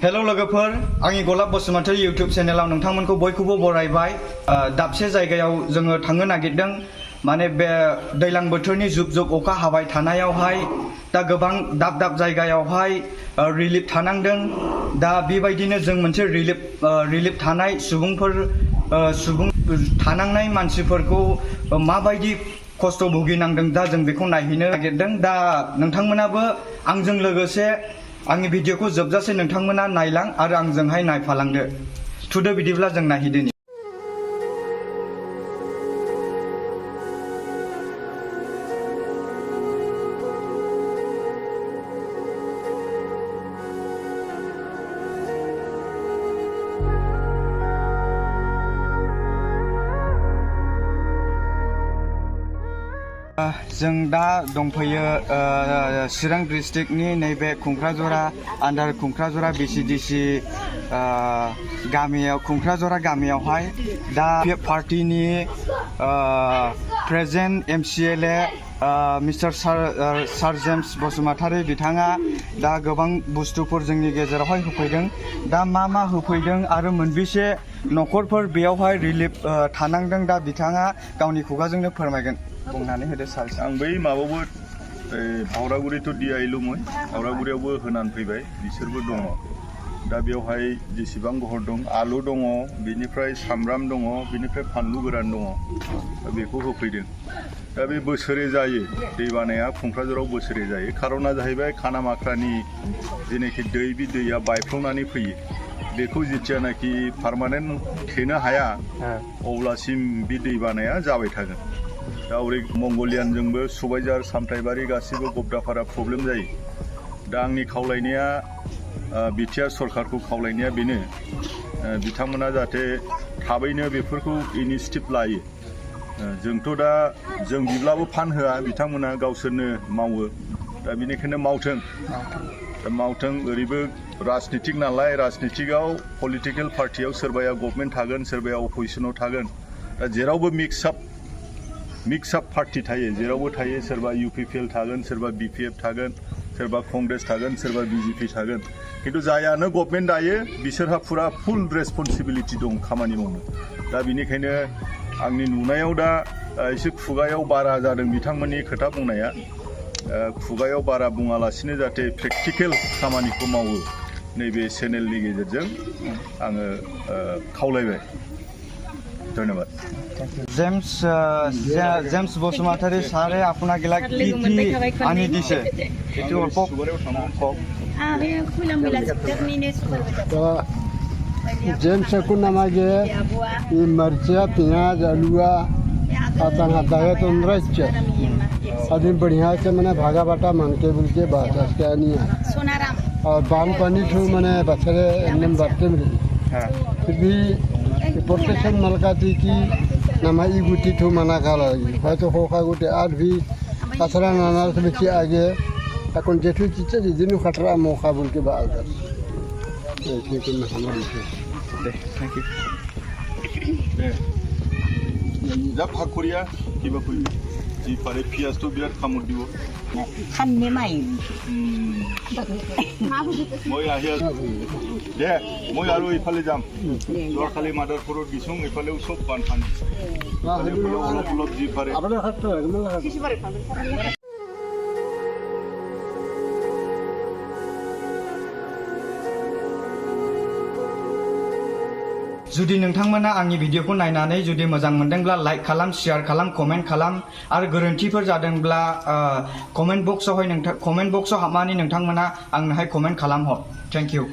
Hello लोगोफोर आंनि गलाब बसुमतारी यूट्यूब चेनेलाव नोंथांमोनखौ बयखौबो बरायबाय दाबसे जायगायाव जोङो थांनो नागिरदों माने बे दैलां बोथोरनि जुब जुब अखा हाबाय थानायावहाय दा गोबां दाब दाब जायगायावहाय रिलिफ थानांदों दा बेबायदिनो जों मोनसे रिलिफ थानाय सुबुं थानांनाय मानसिफोरखौ माबायदि खस्थ' भुगिनांदों दा जों बेखौ नायहैनो नागिरदों दा नोंथांमोनाबो आंजों लोगोसे आंनि भिडिअखौ जोबजासे नोंथांमोना नायलां आरो आंजोंहाय नायफालांदो थुदो बिदिब्ला जों नायहैदोनि जों दा दंफैयो चिरां डिस्ट्रिक्टनि नैबे कुंक्राझरा आन्डार कुंक्राझरा BCDC गामियाव कुंक्राझरा गामियावहाय दा पार्टीनि प्रेजेन्ट MCLA मिस्टार सार जेम्स बसुमतारी बिथाङा दा गोबां बुस्थुफोर जोंनि गेजेरावहाय होफैदों दा मा होफैदों आरो मोनबेसे न'खरफोर बेयावहाय रिलिफ थानांदों दा बिथाङा गावनि खुगाजोंनो फोरमायगोन बुंनानै होदो सार आं बै माबाबो फावरागुरिथ' DIल'मोन फावरागुरियावबो होनानै फैबाय बिसोरबो दङ दा बेवहाय जेसेबां गहर दं आलु दङ बेनिफ्राय सामब्राम दङ बेनिफ्राय फानलु गोरान दङ दा बेखौ होफैदों दा बे बोसोरे जायो दैबानाया क'क्राझाराव बोसोरे जायो खारना जाहैबाय खानामाख्रानि जेनाखि दै बे दैया बायफ्लंनानै फैयो बेखौ जेथियानाखि पार्मानेन्ट थेनो हाया अब्लासिम बे दैबानाया जाबाय थागोन दा ओरै मंगलियानजोंबो सुबायजार सामथाइबारि गासिबो गबदाफारा प्रब्लेम जायो दा आंनि खावलायनाया बिटिआर सरकारखौ खावलायनाया बेनो बिथांमोना जाहाथे थाबैनो बेफोरखौ इनिशिएटिभ लायो जोंथ' दा जों बिब्लाबो फान होआ बिथांमोना गावसोरनो मावो दा बेनिखायनो मावथों ओरैबो राजनितिक नालाय राजनितिकआव पलिटिकेल पार्टियाव सोरबाया गभर्नमेन्ट थागोन सोरबाया अपोजिशनाव थागोन दा जेरावबो मिक्स आप पार्टी थायो जेरावबो थायो सोरबा UPPL थागोन सोरबा BPF थागोन सोरबा कंग्रेस थागोन सोरबा BJP थागोन किन्तु जायानो गभर्नमेन्ट दायो बिसोरहा फुरा फुल रेसपन्सिबिलिटि दं खामानि मावनो दा बेनिखायनो आंनि नुनायाव दा एसे खुगायाव बारा जादों बिथांमोननि खोथा बुंनाया खुगायाव बारा बुङालासिनो जाहाथे प्रेक्टिकेल खामानिखौ मावो नैबे चेनेलनि गेजेरजों आङो खावलायबाय धन्यवाद जेम्स बसुमतारी सारे আপোনাক গিলা কি আনি দিছে এটো অল্প जेम्स को नमाजे ये मर्चा प्याज आलूआ आतन हदाया तो नृत्य अभी बढ़िया से मैंने भागा बाटा मांगते बोल के बात क्या नहीं है और बाल पानी छू मैंने बचरे एकदम बढ़ते मिले फिर भी प्रोटेक्शन मलका थी कि नमाई गुटी थू मना काला है तो होका गुटे आज भी खतरा नाना से बच्चे आगे अपन जेठू चीज़ जिन्हों खतरा मौका बोल के बात Thank you. जब हाकुरिया कि बाकुरी जी पारे पियाज तो बिराद खामर दिवो खान्ने माइ মই আহিয়া दे মই आरो इफाले जाम जों खाली मादार फरो दिसुं इफाले सब बान फान खाली अलग जी पारे आपने खतरा जुदि नोंथांमोना आंनि भिडिअखौ नायनानै जुदि मोजां मोनदोंब्ला लाइक खालाम शेयार खालाम कमेन्ट खालाम आरो गोरोन्थिफोर जादोंब्ला कमेन्ट बक्सआव हाबनानै नोंथांमोना आंनोहाय कमेन्ट खालामहर थेंक इउ